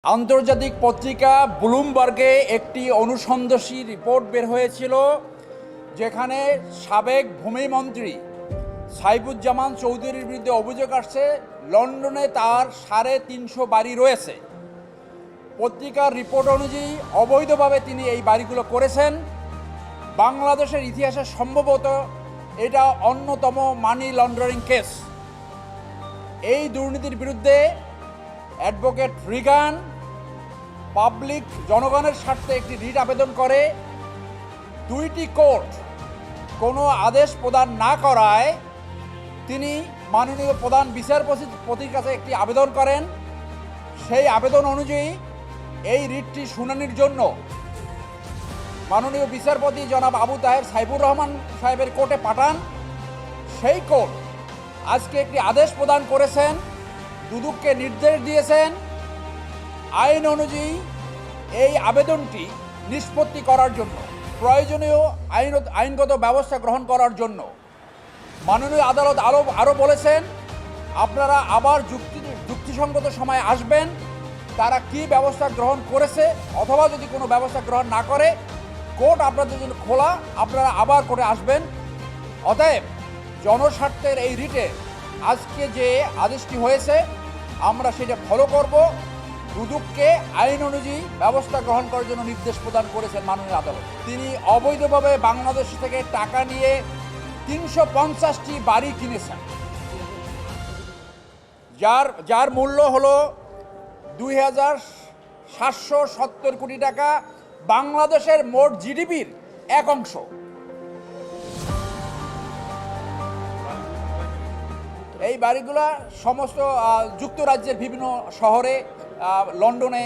আন্তর্জাতিক পত্রিকা ব্লুমবার্গে একটি অনুসন্ধানী রিপোর্ট বের হয়েছিল, যেখানে সাবেক ভূমিমন্ত্রী সাইফুজ্জামান চৌধুরীর বিরুদ্ধে অভিযোগ আসছে লন্ডনে তার 350 বাড়ি রয়েছে। পত্রিকার রিপোর্ট অনুযায়ী অবৈধভাবে তিনি এই বাড়িগুলো করেছেন। বাংলাদেশের ইতিহাসে সম্ভবত এটা অন্যতম মানি লন্ডারিং কেস। এই দুর্নীতির বিরুদ্ধে অ্যাডভোকেট রিগান পাবলিক জনগণের স্বার্থে একটি রিট আবেদন করে। দুইটি কোর্ট কোনো আদেশ প্রদান না করায় তিনি মাননীয় প্রধান বিচারপতির কাছে একটি আবেদন করেন। সেই আবেদন অনুযায়ী এই রিটটি শুনানির জন্য মাননীয় বিচারপতি জনাব আবু তাহের সাইফুর রহমান সাহেবের কোর্টে পাঠান। সেই কোর্ট আজকে একটি আদেশ প্রদান করেছেন, দুদককে নির্দেশ দিয়েছেন আইন অনুযায়ী এই আবেদনটি নিষ্পত্তি করার জন্য, প্রয়োজনীয় আইনগত ব্যবস্থা গ্রহণ করার জন্য। মাননীয় আদালত আরও বলেছেন, আপনারা আবার যুক্তিসঙ্গত সময় আসবেন, তারা কি ব্যবস্থা গ্রহণ করেছে, অথবা যদি কোনো ব্যবস্থা গ্রহণ না করে কোর্ট আপনাদের জন্য খোলা, আপনারা আবার কোর্টে আসবেন। অতএব জনস্বার্থের এই রিটে আজকে যে আদেশটি হয়েছে আমরা সেটা ফলো করব। দুদককে আইন অনুযায়ী ব্যবস্থা গ্রহণ করার জন্য নির্দেশ প্রদান করেছেন মাননীয় আদালত। তিনি অবৈধভাবে বাংলাদেশ থেকে টাকা নিয়ে 350টি বাড়ি কিনেছেন, যার মূল্য হলো 2770 কোটি টাকা, বাংলাদেশের মোট জিডিপির 1 অংশ। এই বাড়িগুলো সমস্ত যুক্তরাজ্যের বিভিন্ন শহরে, লন্ডনে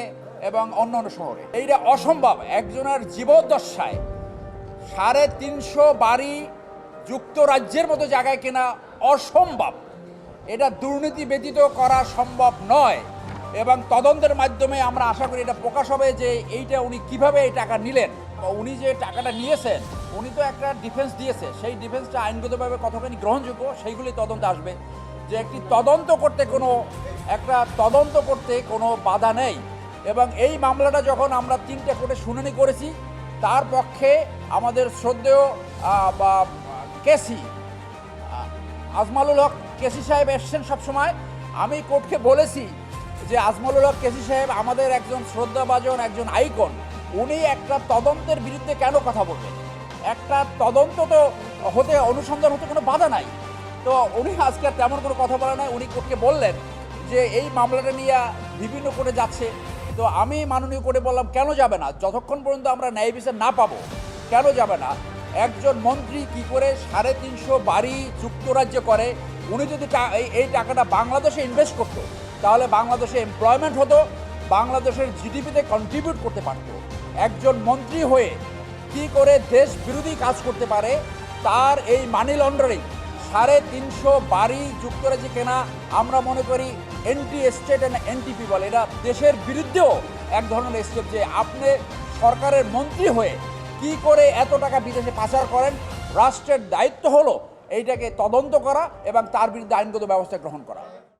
এবং অন্যান্য শহরে। এইটা অসম্ভব, একজনের জীবদ্দশায় 350 বাড়ি যুক্তরাজ্যের মতো জায়গায় কেনা অসম্ভব। এটা দুর্নীতি ব্যতীত করা সম্ভব নয়, এবং তদন্তের মাধ্যমে আমরা আশা করি এটা প্রকাশ হবে যে এইটা উনি কিভাবে এই টাকা নিলেন। উনি যে টাকাটা নিয়েছেন, উনি তো একটা ডিফেন্স দিয়েছে, সেই ডিফেন্সটা আইনগতভাবে কতখানি গ্রহণযোগ্য সেইগুলি তদন্তে আসবে। যে একটি তদন্ত করতে কোনো বাধা নেই। এবং এই মামলাটা যখন আমরা 3টে কোর্টে শুনানি করেছি, তার পক্ষে আমাদের শ্রদ্ধেয় কেসি আজমালুল হক কেসি সাহেব এসছেন সবসময়। আমি কোর্টকে বলেছি যে আজমালুল হক কেসি সাহেব আমাদের একজন শ্রদ্ধাভাজন, একজন আইকন, উনি একটা তদন্তের বিরুদ্ধে কেন কথা বলবেন? একটা তদন্ত তো অনুসন্ধান হতে কোনো বাধা নাই। তো উনি আজকে তেমন কোনো কথা বলে নাই। উনি কোর্টকে বললেন যে এই মামলাটা নিয়ে বিভিন্ন কোর্টে যাচ্ছে। তো আমি মাননীয় কোর্টে বললাম, কেন যাবে না? যতক্ষণ পর্যন্ত আমরা ন্যায় বিচার না পাবো কেন যাবে না? একজন মন্ত্রী কি করে 350 বাড়ি যুক্তরাজ্যে করে? উনি যদি এই টাকাটা বাংলাদেশে ইনভেস্ট করতো, তাহলে বাংলাদেশে এমপ্লয়মেন্ট হতো, বাংলাদেশের জিডিপিতে কন্ট্রিবিউট করতে পারত। একজন মন্ত্রী হয়ে কি করে দেশ বিরোধী কাজ করতে পারে? তার এই মানি লন্ডারিং 350 বাড়ি যুক্তরাজ্যে কেনা, আমরা মনে করি anti state and anti people, এটা দেশের বিরুদ্ধেও এক ধরনের স্টেপ। যে আপনি সরকারের মন্ত্রী হয়ে কি করে এত টাকা বিদেশে পাচার করেন? রাষ্ট্রের দায়িত্ব হলো এইটাকে তদন্ত করা এবং তার বিরুদ্ধে আইনগত ব্যবস্থা গ্রহণ করা।